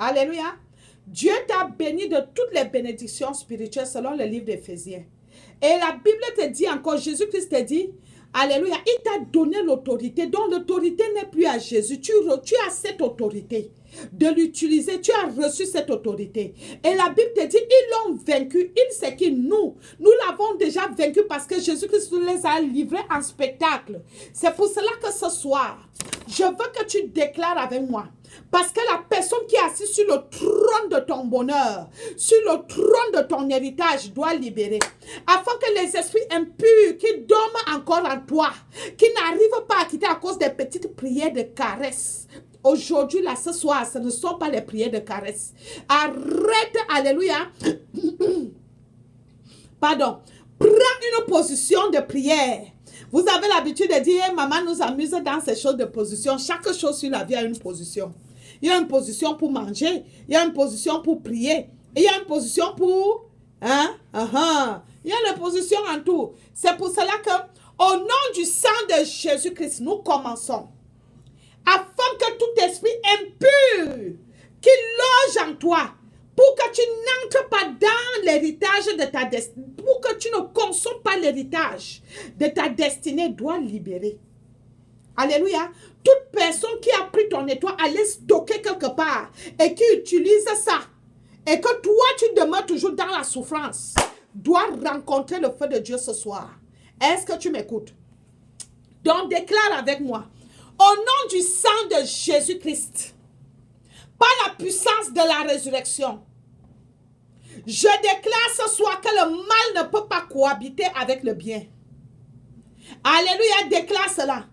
Alléluia. Dieu t'a béni de toutes les bénédictions spirituelles selon le livre d'Éphésiens. Et la Bible te dit encore, Jésus-Christ te dit, alléluia, il t'a donné l'autorité, donc l'autorité n'est plus à Jésus. Tu as cette autorité de l'utiliser, tu as reçu cette autorité. Et la Bible te dit, ils l'ont vaincu. Il sait que nous l'avons déjà vaincu parce que Jésus-Christ nous les a livrés en spectacle. C'est pour cela que ce soir, je veux que tu déclares avec moi. Parce que la personne qui est assise sur le trône de ton bonheur, sur le trône de ton héritage, doit libérer. Afin que les esprits impurs qui dorment encore en toi, qui n'arrivent pas à quitter à cause des petites prières de caresse. Aujourd'hui, là, ce soir, ce ne sont pas les prières de caresse. Arrête, alléluia. Pardon. Prends une position de prière. Vous avez l'habitude de dire, maman nous amuse dans ces choses de position. Chaque chose sur la vie a une position. Il y a une position pour manger. Il y a une position pour prier. Il y a une position pour... Il y a une position en tout. C'est pour cela que, au nom du sang de Jésus-Christ, nous commençons. Afin que tout esprit impur qui loge en toi, pour que tu n'entres pas dans l'héritage de ta destinée, pour que tu ne consommes pas l'héritage de ta destinée, doit libérer. Alléluia. Toute personne qui a pris ton étoile à les stocker quelque part et qui utilise ça, et que toi tu demeures toujours dans la souffrance, doit rencontrer le feu de Dieu ce soir. Est-ce que tu m'écoutes? Donc déclare avec moi, au nom du sang de Jésus-Christ, par la puissance de la résurrection, je déclare ce soir que le mal ne peut pas cohabiter avec le bien. Alléluia, déclare cela.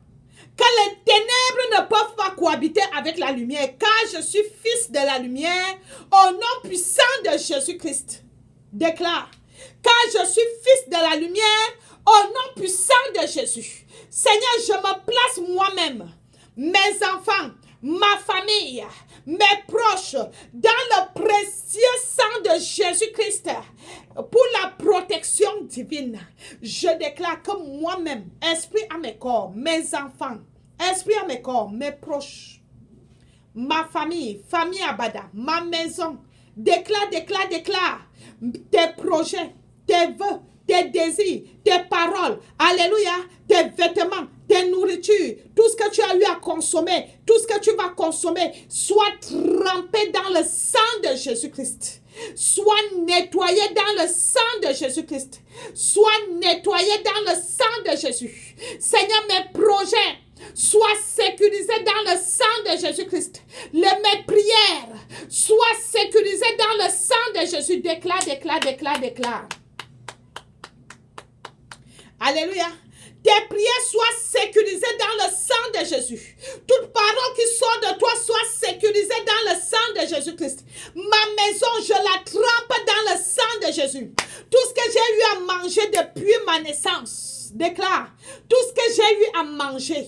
Que les ténèbres ne peuvent pas cohabiter avec la lumière, car je suis fils de la lumière, au nom puissant de Jésus-Christ. Déclare, car je suis fils de la lumière, au nom puissant de Jésus. Seigneur, je me place moi-même, mes enfants, ma famille, mes proches, dans le précieux sang de Jésus-Christ, pour la protection divine. Je déclare que moi-même, esprit à mes corps, mes enfants, esprit à mes corps, mes proches, ma famille, famille Abada, ma maison, déclare tes projets, tes vœux, tes désirs, tes paroles, alléluia, tes vêtements, tes nourritures, tout ce que tu as eu à consommer, tout ce que tu vas consommer, soit trempé dans le sang de Jésus-Christ. Sois nettoyé dans le sang de Jésus-Christ. Sois nettoyé dans le sang de Jésus. Seigneur, mes projets soient sécurisés dans le sang de Jésus-Christ. Mes prières soient sécurisées dans le sang de Jésus. Déclare. Alléluia. Tes prières soient sécurisées dans le sang de Jésus. Toute parole qui sort de toi soit sécurisée dans le sang de Jésus-Christ. Ma maison, je la trempe dans le sang de Jésus. Tout ce que j'ai eu à manger depuis ma naissance, déclare, tout ce que j'ai eu à manger,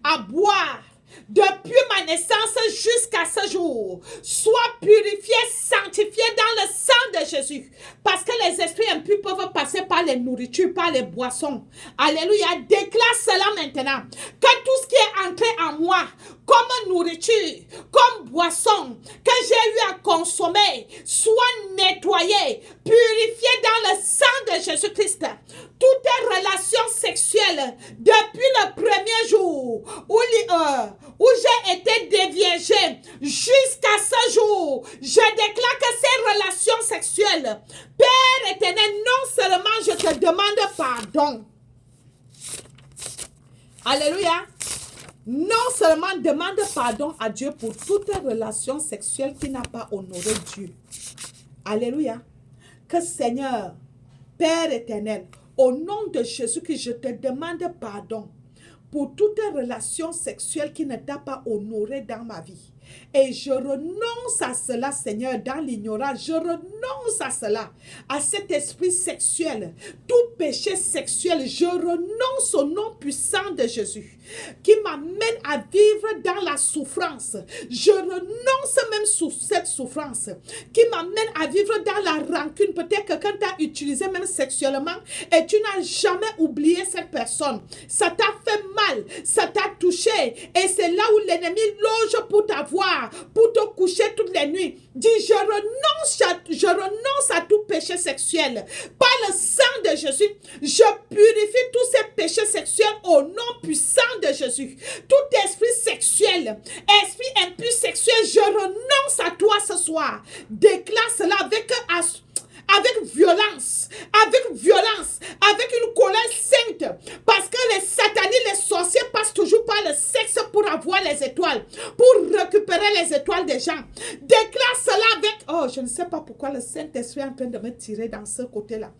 à boire, depuis ma naissance jusqu'à ce jour, soit purifié, sanctifié dans le sang de Jésus. Parce que les esprits impurs peuvent passer par les nourritures, par les boissons. Alléluia. Déclare cela maintenant. Que tout ce qui est entré en moi, comme nourriture, comme boisson, que j'ai eu à consommer, soit nettoyé, purifié dans le sang de Jésus-Christ. Toutes les relations sexuelles, depuis le premier jour où j'ai été déviégée jusqu'à ce jour, je déclare que ces relations sexuelles, Père éternel, non seulement je te demande pardon. Alléluia. Non seulement demande pardon à Dieu pour toute relation sexuelle qui n'a pas honoré Dieu. Alléluia. Que Seigneur, Père éternel, au nom de Jésus, que je te demande pardon pour toute relation sexuelle qui ne t'a pas honoré dans ma vie. Et je renonce à cela, Seigneur, dans l'ignorance. Je renonce à cela, à cet esprit sexuel, tout péché sexuel. Je renonce au nom puissant de Jésus, qui m'amène à vivre dans la souffrance. Je renonce même sous cette souffrance, qui m'amène à vivre dans la rancune. Peut-être que quelqu'un t'a utilisé même sexuellement, et tu n'as jamais oublié cette personne. Ça t'a fait mal. étoile, ça t'a touché. Et c'est là où l'ennemi loge pour t'avoir, pour te coucher toutes les nuits. Dis, je renonce à tout péché sexuel. Par le sang de Jésus, je purifie tous ces péchés sexuels au nom puissant de Jésus. Tout esprit sexuel, esprit impur sexuel, je renonce à toi ce soir. Déclare cela avec violence, avec une colère sainte, parce que les satanistes, les sorciers passent toujours par le sexe pour avoir les étoiles, pour récupérer les étoiles des gens. Déclare cela avec, oh, je ne sais pas pourquoi le Saint-Esprit est en train de me tirer dans ce côté-là.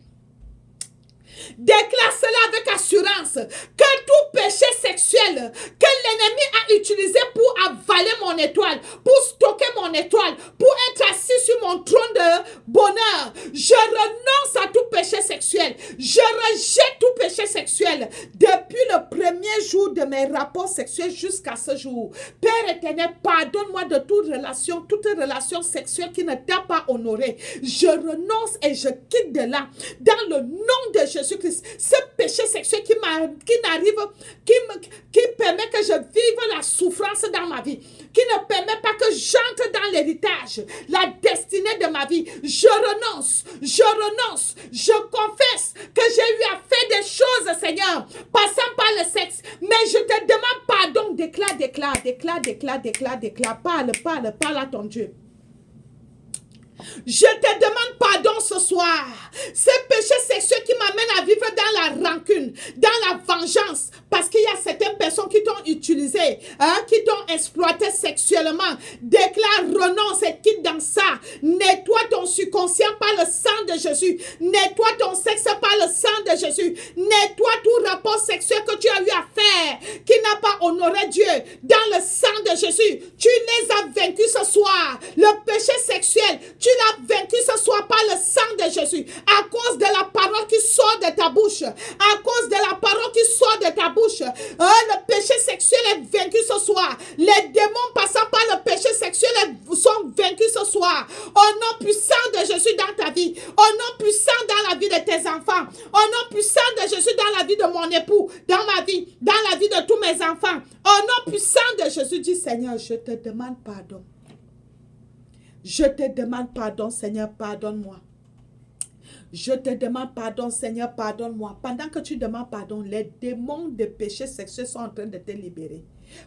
Déclare cela avec assurance que tout péché sexuel que l'ennemi a utilisé pour avaler mon étoile, pour stocker mon étoile, pour être assis sur mon trône de bonheur, je renonce à tout péché sexuel. Je rejette tout péché sexuel depuis le premier jour de mes rapports sexuels jusqu'à ce jour. Père éternel, pardonne-moi de toute relation sexuelle qui ne t'a pas honoré. Je renonce et je quitte de là dans le nom de Jésus-Christ. Ce péché sexuel qui permet que je vive la souffrance dans ma vie, qui ne permet pas que j'entre dans l'héritage, la destinée de ma vie. Je renonce, je confesse que j'ai eu à faire des choses, Seigneur, passant par le sexe, mais je te demande pardon. Déclare, parle à ton Dieu. Je te demande pardon ce soir. Ces péchés sexuels qui m'amènent à vivre dans la rancune, dans la vengeance, parce qu'il y a certaines personnes qui t'ont utilisé, qui t'ont exploité sexuellement. Déclare, renonce et quitte dans ça. Nettoie ton subconscient par le sang de Jésus. Nettoie ton sexe par le sang de Jésus. Nettoie tout rapport sexuel que tu as eu à faire, qui n'a pas honoré Dieu. Dans le sang de Jésus, tu les as vaincus ce soir. Le péché sexuel, tu l'as vaincu ce soir par le sang de Jésus, à cause de la parole qui sort de ta bouche, à cause de la parole qui sort de ta bouche. Le péché sexuel est vaincu ce soir. Les démons passant par le péché sexuel sont vaincus ce soir. Au nom puissant de Jésus dans ta vie, au nom puissant dans la vie de tes enfants, au nom puissant de Jésus dans la vie de mon époux, dans ma vie, dans la vie de tous mes enfants, au nom puissant de Jésus, dis Seigneur, je te demande pardon. Je te demande pardon, Seigneur, pardonne-moi. Je te demande pardon, Seigneur, pardonne-moi. Pendant que tu demandes pardon, les démons de péché sexuel sont en train de te libérer.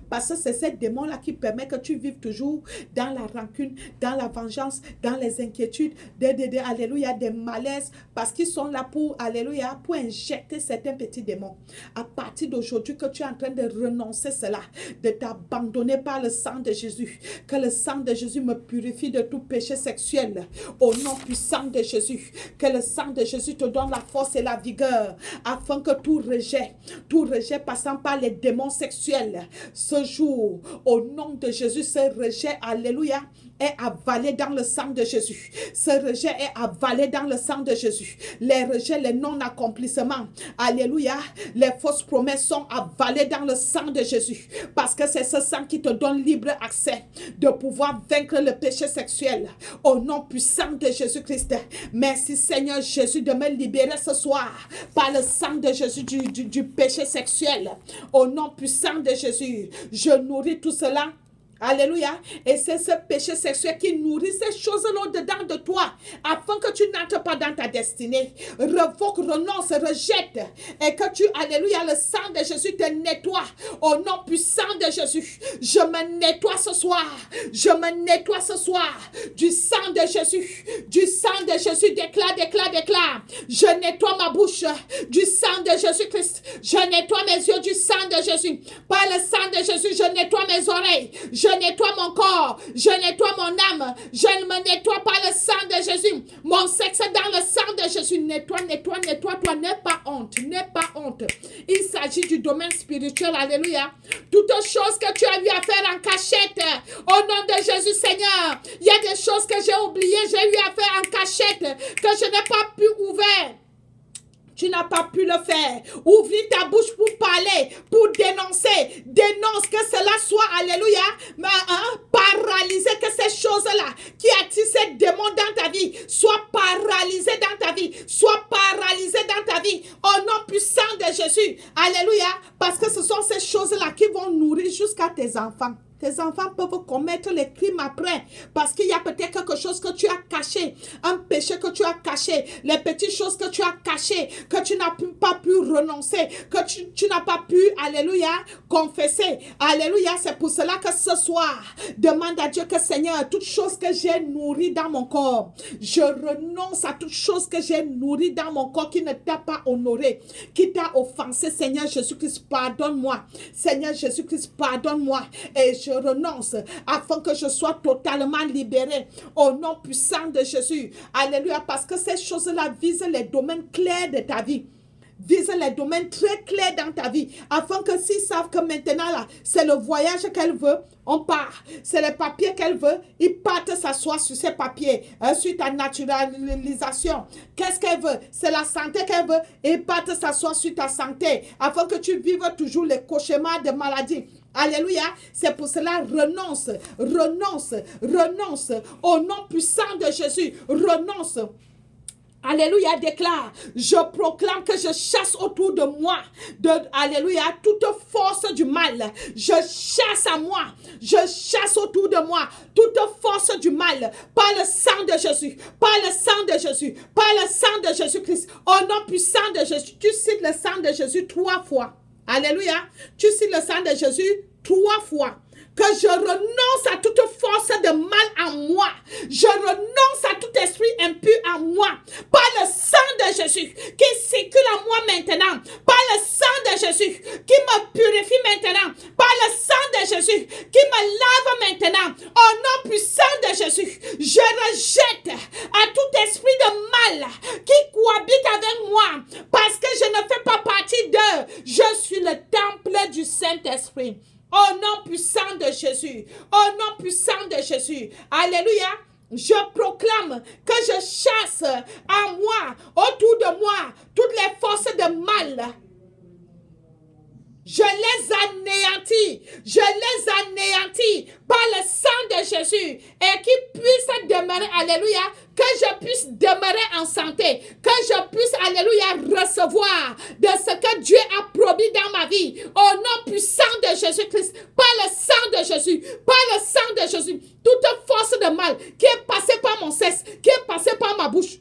Parce que c'est ces démons-là qui permettent que tu vives toujours dans la rancune, dans la vengeance, dans les inquiétudes, alléluia, des malaises, parce qu'ils sont là pour, alléluia, pour injecter certains petits démons. À partir d'aujourd'hui que tu es en train de renoncer cela, de t'abandonner par le sang de Jésus, que le sang de Jésus me purifie de tout péché sexuel, au nom puissant de Jésus, que le sang de Jésus te donne la force et la vigueur, afin que tout rejet passant par les démons sexuels, ce jour, au nom de Jésus, ce rejet, alléluia, est avalé dans le sang de Jésus. Ce rejet est avalé dans le sang de Jésus. Les rejets, les non-accomplissements, alléluia, les fausses promesses sont avalées dans le sang de Jésus. Parce que c'est ce sang qui te donne libre accès de pouvoir vaincre le péché sexuel. Au nom puissant de Jésus-Christ. Merci Seigneur Jésus de me libérer ce soir par le sang de Jésus du péché sexuel. Au nom puissant de Jésus, je nourris tout cela. Alléluia. Et c'est ce péché sexuel qui nourrit ces choses-là au-dedans de toi, afin que tu n'entres pas dans ta destinée. Revoque, renonce, rejette. Et que tu, alléluia, le sang de Jésus te nettoie. Au nom puissant de Jésus, je me nettoie ce soir. Je me nettoie ce soir. Du sang de Jésus. Du sang de Jésus. Déclare. Je nettoie ma bouche. Du sang de Jésus-Christ. Je nettoie mes yeux du sang de Jésus. Par le sang de Jésus, je nettoie mes oreilles. Je nettoie mon corps, je nettoie mon âme, je ne me nettoie pas le sang de Jésus. Mon sexe dans le sang de Jésus. Nettoie, toi, n'aie pas honte, Il s'agit du domaine spirituel, alléluia. Toutes choses que tu as eu à faire en cachette, au nom de Jésus, Seigneur. Il y a des choses que j'ai oubliées, j'ai eu à faire en cachette, que je n'ai pas pu ouvrir. Tu n'as pas pu le faire. Ouvre ta bouche pour parler, pour dénoncer. Dénonce que cela soit, alléluia, paralysé, que ces choses-là qui attirent ces démons dans ta vie soient paralysées dans ta vie. Soient paralysées dans ta vie. Au nom puissant de Jésus. Alléluia. Parce que ce sont ces choses enfants. Tes enfants peuvent commettre les crimes après parce qu'il y a peut-être quelque chose que tu as caché, un péché que tu as caché, les petites choses que tu as cachées, que tu n'as pas pu renoncer, que tu n'as pas pu, alléluia, confesser. Alléluia, c'est pour cela que ce soir, demande à Dieu que Seigneur, toute chose que j'ai nourrie dans mon corps, je renonce à toute chose que j'ai nourrie dans mon corps qui ne t'a pas honoré, qui t'a offensé. Seigneur Jésus-Christ, pardonne-moi. Seigneur Jésus-Christ, pardonne-moi. Et je renonce afin que je sois totalement libéré au nom puissant de Jésus. Alléluia, parce que ces choses-là visent les domaines clairs de ta vie. Vise les domaines très clairs dans ta vie, afin que s'ils savent que maintenant là, c'est le voyage qu'elle veut, on part. C'est les papiers qu'elle veut, ils partent s'asseoir sur ces papiers, sur ta naturalisation. Qu'est-ce qu'elle veut? C'est la santé qu'elle veut, et ils partent s'asseoir sur ta santé, afin que tu vives toujours les cauchemars de maladie. Alléluia, c'est pour cela, renonce, renonce, renonce, au nom puissant de Jésus, renonce. Alléluia, déclare, je proclame que je chasse autour de moi, alléluia, toute force du mal. Je chasse à moi, je chasse autour de moi toute force du mal par le sang de Jésus, par le sang de Jésus, par le sang de Jésus-Christ, au nom puissant de Jésus. Tu cites le sang de Jésus 3 fois. Alléluia, tu cites le sang de Jésus 3 fois. Que je renonce à toute force de mal en moi. Je renonce à tout esprit impur en moi. Par le sang de Jésus qui circule en moi maintenant. Par le sang de Jésus qui me purifie maintenant. Par le sang de Jésus qui me lave maintenant. Au nom puissant de Jésus, je rejette à tout esprit de mal qui cohabite avec moi. Parce que je ne fais pas partie d'eux. Je suis le temple du Saint-Esprit. Au nom puissant de Jésus, au nom puissant de Jésus, alléluia, je proclame que je chasse en moi, autour de moi, toutes les forces de mal. Je les anéantis par le sang de Jésus et qui puisse demeurer, alléluia, que je puisse demeurer en santé, que je puisse, alléluia, recevoir de ce que Dieu a promis dans ma vie, au nom puissant de Jésus-Christ, par le sang de Jésus, par le sang de Jésus, toute force de mal qui est passée par mon sexe, qui est passée par ma bouche,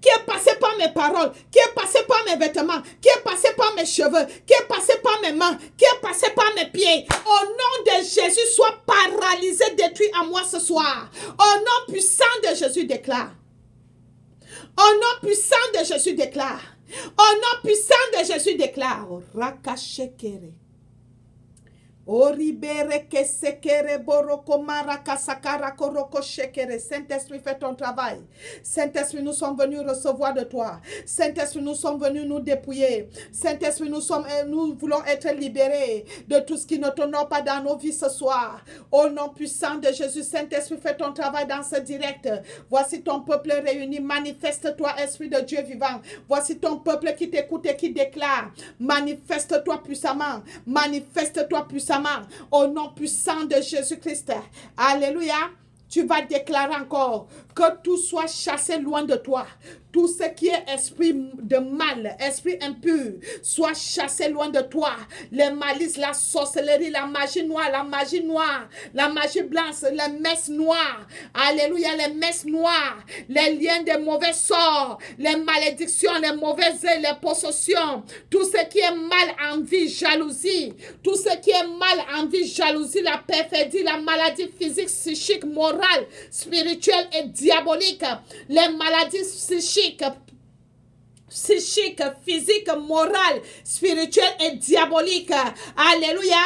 qui est passé par mes paroles, qui est passé par mes vêtements, qui est passé par mes cheveux, qui est passé par mes mains, qui est passé par mes pieds. Au nom de Jésus, sois paralysé, détruit en moi ce soir. Au nom puissant de Jésus, déclare. Au nom puissant de Jésus, déclare. Au nom puissant de Jésus, déclare. Rakashekere. Oribere kesekere boroko maraka sakara koroko shekere. Saint-Esprit, fais ton travail. Saint-Esprit, nous sommes venus recevoir de toi. Saint-Esprit, nous sommes venus nous dépouiller. Saint-Esprit, nous voulons être libérés de tout ce qui ne t'honore pas dans nos vies ce soir. Au nom puissant de Jésus, Saint-Esprit, fais ton travail dans ce direct. Voici ton peuple réuni. Manifeste-toi, Esprit de Dieu vivant. Voici ton peuple qui t'écoute et qui déclare. Manifeste-toi puissamment. Manifeste-toi puissamment. Au nom puissant de Jésus-Christ. Alléluia. Tu vas déclarer encore que tout soit chassé loin de toi. Tout ce qui est esprit de mal, esprit impur, soit chassé loin de toi. Les malices, la sorcellerie, la magie noire, la magie blanche, les messes noires. Alléluia, les messes noires, les liens des mauvais sorts, les malédictions, les mauvaises ailes, les possessions. Tout ce qui est mal, envie, jalousie. Tout ce qui est mal, envie, jalousie, la perfidie, la maladie physique, psychique, morale, spirituelle et diabolique. Les maladies psychiques, physique, morale, spirituelle et diabolique. Alléluia.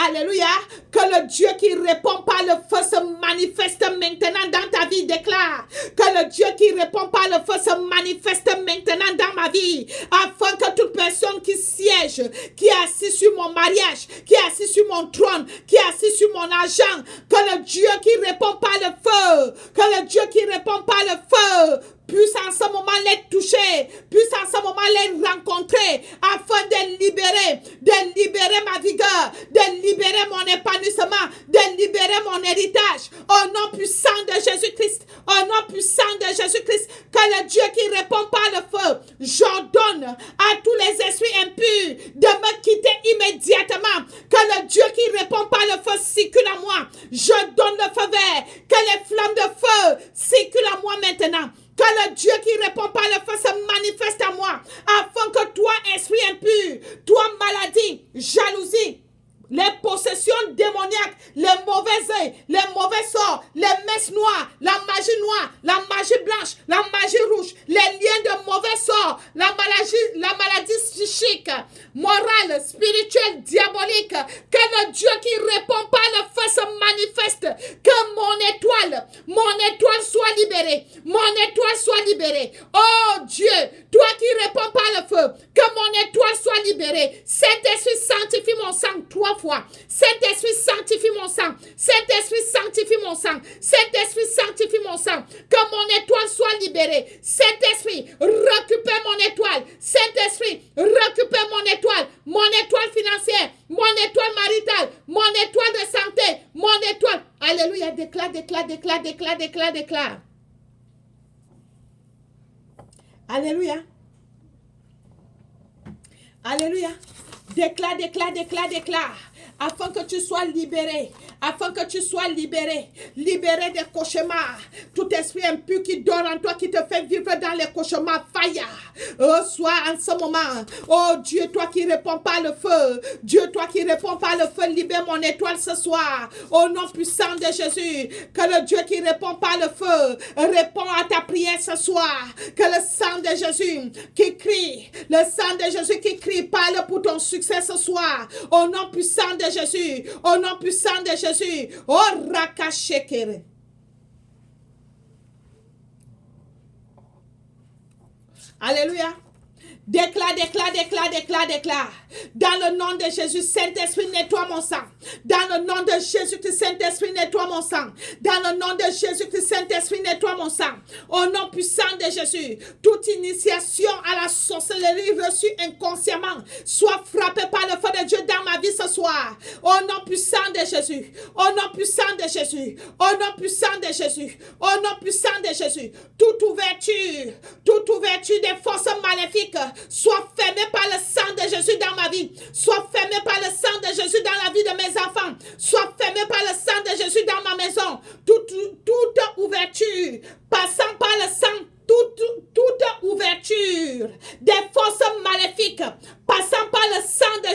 Alléluia. Que le Dieu qui répond par le feu se manifeste maintenant dans ta vie. Déclare que le Dieu qui répond par le feu se manifeste maintenant dans ma vie. Afin que toute personne qui siège, qui est assis sur mon mariage, qui est assis sur mon trône, qui est assis sur mon argent, que le Dieu qui répond par le feu, que le Dieu qui répond par le feu, puisse en ce moment les toucher, puisse en ce moment les rencontrer, afin de libérer ma vigueur, de libérer mon épanouissement, de libérer mon héritage. Au nom puissant de Jésus-Christ, au nom puissant de Jésus-Christ, que le Dieu qui répond par le feu, j'ordonne à tous les esprits impurs de me quitter immédiatement. Que le Dieu qui répond donne le feu vert. Que les flammes de feu circulent à moi maintenant. Que le Dieu qui répond par le feu se manifeste à moi. Afin que toi, esprit impur, toi, maladie, jalousie, les possessions démoniaques, les mauvais œils, les mauvais sorts, les messes noires, la magie blanche, la magie rouge, les liens de mauvais sorts, la maladie psychique, morale, spirituelle, diabolique, que le Dieu qui répond par le feu se manifeste, que mon étoile soit libérée, Oh Dieu, toi qui réponds par le feu, que mon étoile soit libérée. Saint-Esprit, sanctifie mon sang 3 fois. Saint-Esprit, sanctifie mon sang. Saint-Esprit, sanctifie mon sang. Saint-Esprit, sanctifie mon sang. Que mon étoile soit libérée. Saint-Esprit, récupère mon étoile. Saint-Esprit, récupère mon étoile financière, mon étoile maritale, mon étoile de santé, mon étoile. Alléluia, déclare. Alléluia. Alléluia. Déclare. Afin que tu sois libéré. Libéré des cauchemars. Tout esprit impur qui dort en toi, qui te fait vivre dans les cauchemars. Fire. Oh, sois en ce moment. Oh Dieu, toi qui réponds par le feu. Libère mon étoile ce soir. Au nom puissant de Jésus. Que le Dieu qui répond par le feu répond à ta prière ce soir. Que le sang de Jésus qui crie. Parle pour ton succès ce soir. Au nom puissant de Jésus. Oh, Rakashekere. Alléluia. Déclare. Dans le nom de Jésus, Saint-Esprit, nettoie mon sang. Dans le nom de Jésus-Christ, Saint-Esprit, nettoie mon sang. Dans le nom de Jésus-Christ, Saint-Esprit, nettoie mon sang. Au nom puissant de Jésus, toute initiation à la sorcellerie reçue inconsciemment soit frappée par le feu de Dieu dans ma vie ce soir. Au nom puissant de Jésus. Toute ouverture des forces maléfiques soit fermée par le sang de Jésus dans ma vie. Soit fermée par le sang de Jésus dans la vie de mes enfants. Soit fermée par le sang de Jésus dans ma maison. Toute ouverture passant par le sang, toute ouverture des forces maléfiques passant par le sang de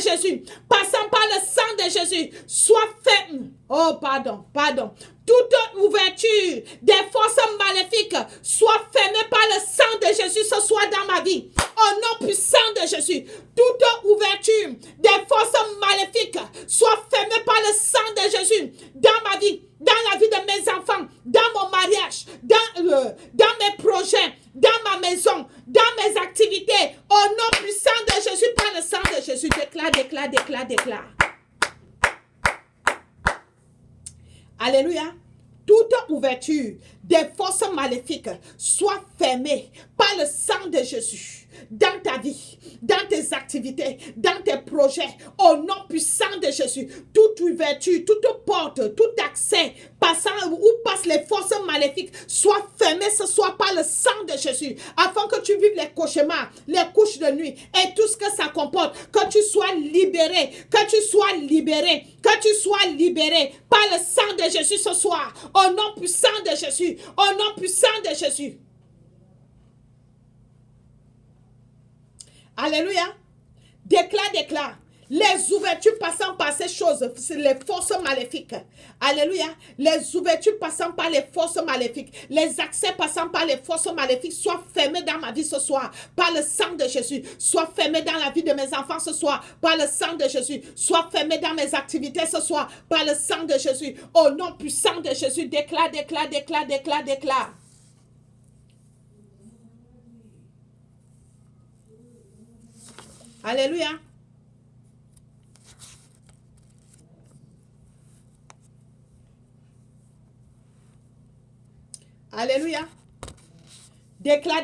Jésus, soit fermée. Oh, pardon. Toute ouverture des forces maléfiques soit fermée par le sang de Jésus ce soir dans ma vie. Au nom puissant de Jésus, toute ouverture des forces maléfiques soit fermée par le sang de Jésus dans ma vie, dans la vie de mes enfants, dans mon mariage, dans mes projets, dans ma maison, dans mes activités. Au nom puissant de Jésus, par le sang de Jésus, déclare. Alléluia. Toute ouverture des forces maléfiques soit fermée par le sang de Jésus dans ta vie, dans tes activités, dans tes projets, au nom puissant de Jésus. Toute ouverture, toute porte, tout accès passant où passent les forces maléfiques soit fermé ce soir par le sang de Jésus, afin que tu vives les cauchemars, les couches de nuit et tout ce que ça comporte, que tu sois libéré par le sang de Jésus ce soir, au nom puissant de Jésus, Alléluia. Déclare. Les ouvertures passant par ces choses, c'est les forces maléfiques. Alléluia. Les ouvertures passant par les forces maléfiques, les accès passant par les forces maléfiques, soient fermés dans ma vie ce soir, par le sang de Jésus. Soient fermés dans la vie de mes enfants ce soir, par le sang de Jésus. Soient fermés dans mes activités ce soir, par le sang de Jésus. Au nom puissant de Jésus, déclare. Alléluia. Alléluia. Déclare.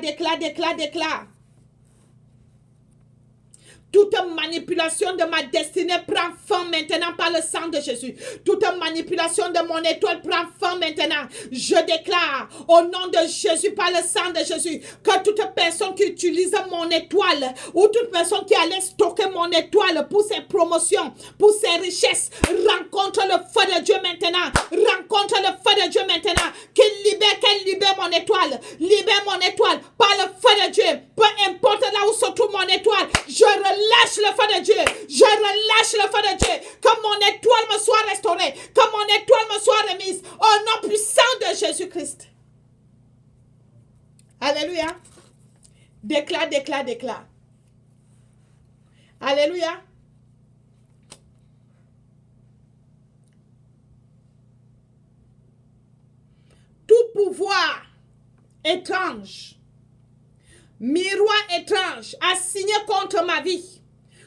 Toute manipulation de ma destinée prend fin maintenant par le sang de Jésus. Toute manipulation de mon étoile prend fin maintenant. Je déclare au nom de Jésus, par le sang de Jésus, que toute personne qui utilise mon étoile ou toute personne qui allait stocker mon étoile pour ses promotions, pour ses richesses, rencontre le feu de Dieu maintenant. Rencontre le feu de Dieu maintenant. Qu'elle libère mon étoile. Libère mon étoile par le feu de Dieu. Peu importe là où se trouve mon étoile, je relâche le feu de Dieu. Je relâche le feu de Dieu. Que mon étoile me soit restaurée. Que mon étoile me soit remise. Au nom puissant de Jésus-Christ. Alléluia. Déclare, déclare, déclare. Alléluia. Tout pouvoir étrange, miroir étrange assigné contre ma vie,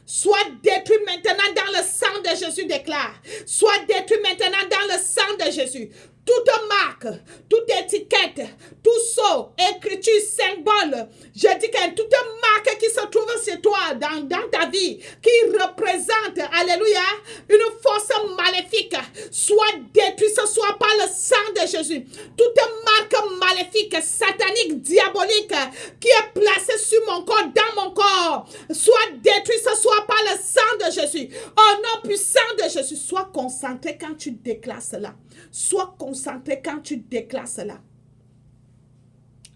soit détruit maintenant dans le sang de Jésus, déclare. Soit détruit maintenant dans le sang de Jésus. Toute marque, toute étiquette, tout sceau, écriture, symbole, je dis que toute marque qui se trouve chez toi, dans ta vie, qui représente, alléluia, une force maléfique, soit détruite ce soir par le sang de Jésus. Toute marque maléfique, satanique, diabolique, qui est placée sur mon corps, dans mon corps, soit détruite ce soir par le sang de Jésus. Au nom puissant de Jésus, sois concentré quand tu déclares cela. Sois concentré quand tu déclares cela.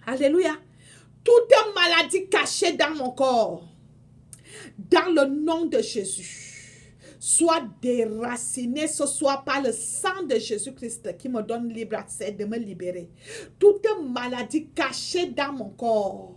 Alléluia. Toute maladie cachée dans mon corps, dans le nom de Jésus, soit déracinée ce soir par le sang de Jésus-Christ qui me donne libre accès de me libérer. Toute maladie cachée dans mon corps,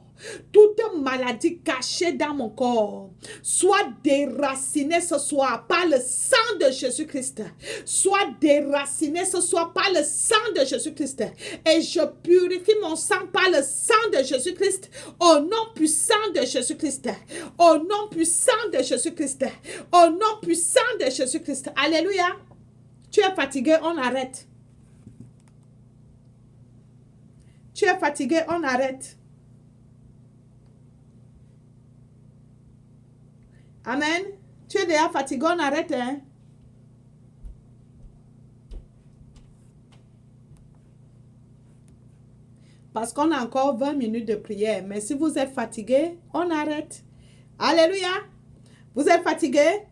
toute maladie cachée dans mon corps, soit déracinée ce soir par le sang de Jésus-Christ. Soit déracinée ce soir par le sang de Jésus-Christ. Et je purifie mon sang par le sang de Jésus-Christ. Au nom puissant de Jésus-Christ. Au nom puissant de Jésus-Christ. Au nom puissant de Jésus-Christ. Alléluia. Tu es fatigué, on arrête. Tu es fatigué, on arrête. Amen. Tu es déjà fatigué, on arrête, hein? Parce qu'on a encore 20 minutes de prière. Mais si vous êtes fatigué, on arrête. Alléluia. Vous êtes fatigué?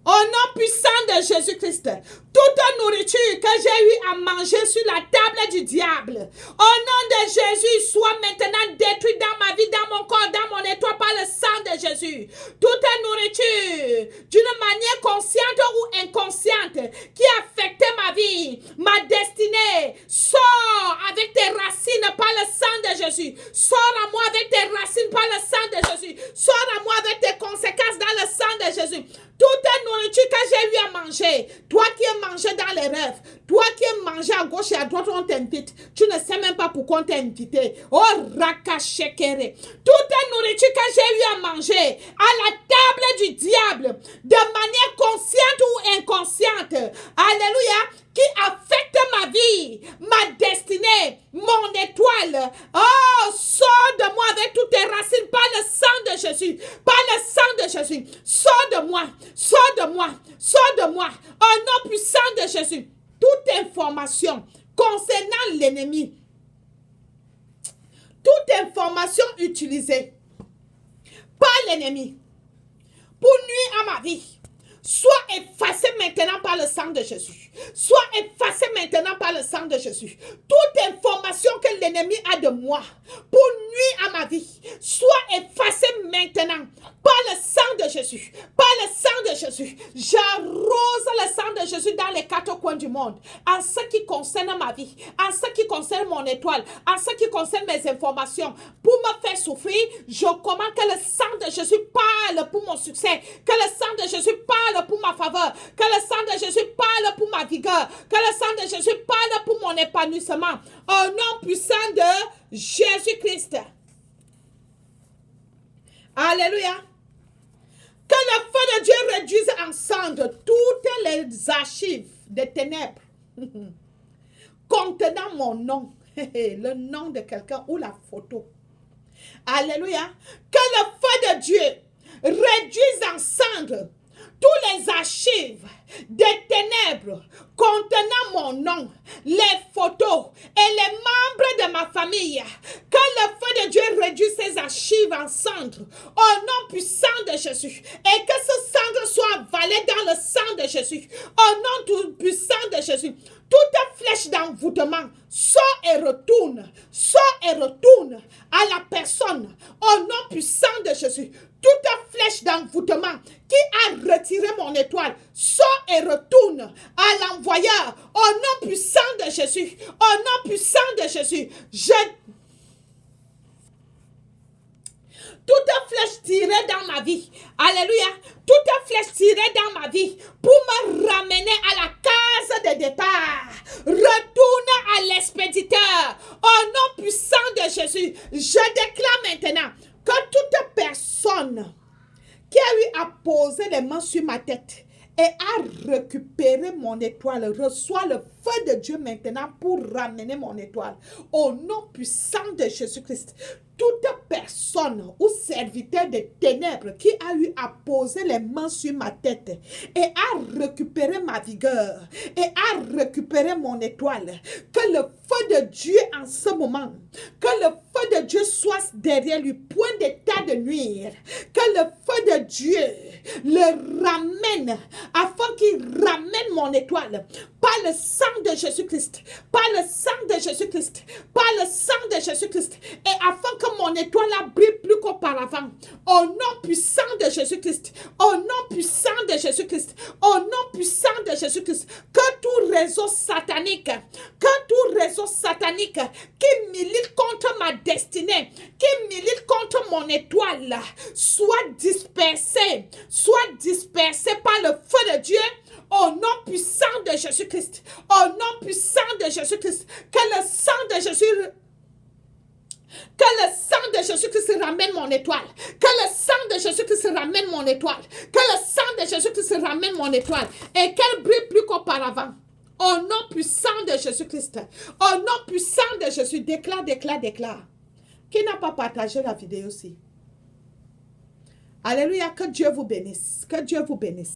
Au nom puissant de Jésus-Christ, toute nourriture que j'ai eu à manger sur la table du diable, au nom de Jésus, soit maintenant détruite dans ma vie, dans mon corps, dans mon étoile, par le sang de Jésus. Toute nourriture, d'une manière consciente ou inconsciente, qui a affecté ma vie, ma destinée, sors avec tes racines par le sang de Jésus. Sors à moi avec tes racines par le sang de Jésus. Sors à moi avec tes conséquences dans le sang de Jésus. Toute nourriture que j'ai eu à manger, toi qui es mangé dans les rêves, toi qui es mangé à gauche et à droite, on t'invite. Tu ne sais même pas pourquoi on t'a invité. Oh, rakashekere. Toute nourriture que j'ai eu à manger à la table du diable, de manière consciente ou inconsciente, alléluia, qui affecte ma vie, ma destinée, mon étoile. Oh, sors de moi avec toutes tes racines par le sang de Jésus. Par le sang de Jésus. Sors de moi. Sors de moi. Sors de moi. Au nom puissant de Jésus. Toute information concernant l'ennemi. Toute information utilisée par l'ennemi pour nuire à ma vie, soit effacée maintenant par le sang de Jésus. Soit effacée maintenant par le sang de Jésus. Toute information que l'ennemi a de moi pour nuire à ma vie, soit effacée maintenant par le sang de Jésus. Par le sang de Jésus. J'arrose le sang de Jésus dans les quatre coins du monde. En ce qui concerne ma vie, en ce qui concerne mon étoile, en ce qui concerne mes informations, pour me faire souffrir, je commande que le sang de Jésus parle pour mon succès. Que le sang de Jésus parle pour ma faveur. Que le sang de Jésus parle pour ma vigueur. Que le sang de Jésus parle pour mon épanouissement. Au nom puissant de Jésus-Christ. Alléluia. Que le feu de Dieu réduise en cendres toutes les archives des ténèbres contenant mon nom, le nom de quelqu'un ou la photo. Alléluia. Que le feu de Dieu réduise en cendres tous les archives des ténèbres contenant mon nom, les photos et les membres de ma famille. Que le feu de Dieu réduise ces archives en cendres au nom puissant de Jésus. Et que ce cendre soit avalé dans le sang de Jésus. Au nom tout puissant de Jésus. Toute flèche d'envoûtement sort et retourne à la personne. Au nom puissant de Jésus. Toute flèche d'envoûtement qui a retiré mon étoile sort et retourne à l'envoyeur. Au nom puissant de Jésus. Au nom puissant de Jésus. Toute flèche tirée dans ma vie, alléluia, toute flèche tirée dans ma vie pour me ramener à la case de départ, retourne à l'expéditeur. Au nom puissant de Jésus, je déclare maintenant que toute personne qui a eu à poser les mains sur ma tête et à récupérer mon étoile reçoit le feu de Dieu maintenant pour ramener mon étoile. Au nom puissant de Jésus-Christ, toute personne ou serviteur des ténèbres qui a eu à poser les mains sur ma tête et à récupérer ma vigueur et à récupérer mon étoile, que le feu de Dieu en ce moment, que le feu de Dieu soit derrière lui, point d'état de nuire, que le feu de Dieu le ramène afin qu'il ramène mon étoile par le sang de Jésus-Christ, par le sang de Jésus-Christ, par le sang de Jésus-Christ, et afin que mon étoile brille plus qu'auparavant. Au nom puissant de Jésus-Christ, au nom puissant de Jésus-Christ, au nom puissant de Jésus-Christ, que tout réseau satanique qui milite contre ma destinée, qui milite contre mon étoile, soit dispersé par le feu de Dieu. Au nom puissant de Jésus-Christ, au nom puissant de Jésus-Christ, que le sang de Jésus-Christ ramène mon étoile. Que le sang de Jésus-Christ ramène mon étoile. Que le sang de Jésus-Christ ramène mon étoile. Et qu'elle brille plus qu'auparavant. Au nom puissant de Jésus-Christ. Au nom puissant de Jésus. Déclare. Qui n'a pas partagé la vidéo aussi? Alléluia. Que Dieu vous bénisse. Que Dieu vous bénisse.